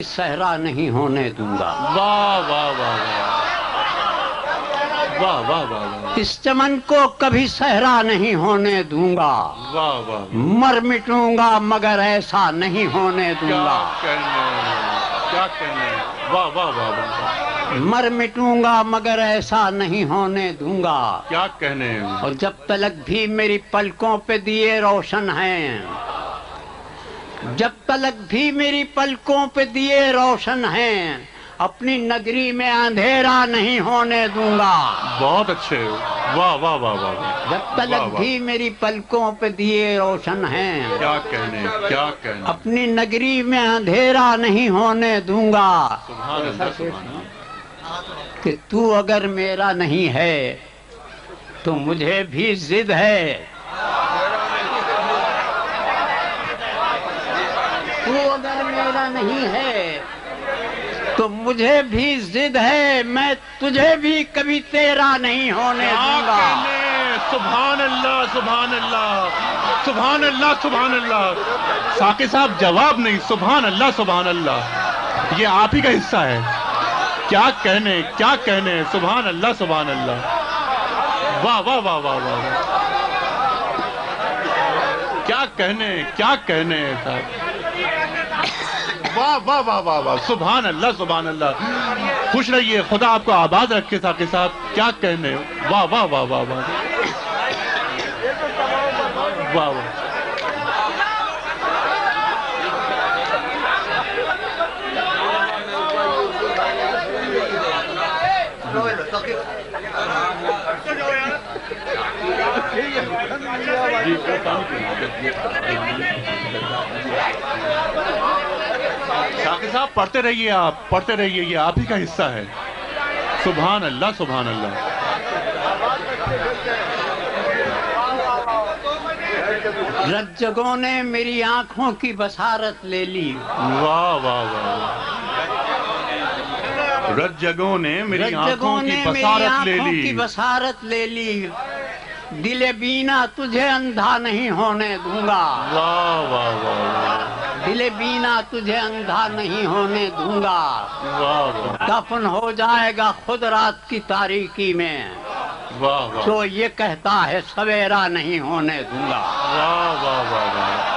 صحرا نہیں ہونے دوں گا۔ واہ واہ واہ واہ واہ واہ واہ، اس چمن کو کبھی صحرا نہیں ہونے دوں گا۔ واہ واہ، مر مٹوں گا مگر ایسا نہیں ہونے دوں کیا گا۔ کہنے، کیا کہنے، واہ واہ واہ واہ، مر مٹوں گا مگر ایسا نہیں ہونے دوں گا۔ کیا کہنے، اور جب تلک بھی میری پلکوں پہ دیے روشن ہیں، جب تلک بھی میری پلکوں پہ دیے روشن ہیں، اپنی نگری میں اندھیرا نہیں ہونے دوں گا۔ بہت اچھے، واہ واہ واہ واہ، جب تلک بھی میری پلکوں پہ دیے روشن ہیں، کیا کہنے، کیا کہنے، اپنی نگری میں اندھیرا نہیں ہونے دوں گا۔ سبحان اللہ سبحان اللہ، کہ تو اگر میرا نہیں ہے تو مجھے بھی ضد ہے، تو اگر میرا نہیں ہے تو مجھے بھی ضد ہے، میں تجھے بھی کبھی تیرا نہیں ہونے کیا دوں گا۔ کہنے، سبحان اللہ سبحان اللہ سبحان اللہ سبحان اللہ، ساقی صاحب جواب نہیں، سبحان اللہ سبحان اللہ، یہ آپ ہی کا حصہ ہے۔ کیا کہنے، کیا کہنے، سبحان اللہ سبحان اللہ، واہ واہ واہ واہ واہ، کیا کہنے، کیا کہنے صاحب، واہ واہ واہ واہ واہ، سبحان اللہ سبحان اللہ، خوش رہیے، خدا آپ کو آباد رکھے ساقی صاحب، کیا کہنے، واہ واہ واہ واہ واہ واہ واہ، ساقی صاحب پڑھتے رہیے، آپ پڑھتے رہیے، یہ آپ ہی کا حصہ ہے۔ سبحان اللہ سبحان اللہ، رت جگوں نے میری آنکھوں کی بصارت لے لی، واہ واہ واہ، رت جگوں نے میری رت آنکھوں جگوں کی نے میری بصارت لے آنکھوں کی لی، بصارت لے لی، دل بینا تجھے اندھا نہیں ہونے دوں گا۔ واہ واہ واہ دل بینا تجھے اندھا نہیں ہونے دوں گا۔ واہ واہ دفن ہو جائے گا خود رات کی تاریکی میں، واہ واہ جو یہ کہتا ہے سویرا نہیں ہونے دوں گا۔ واہ واہ واہ واہ،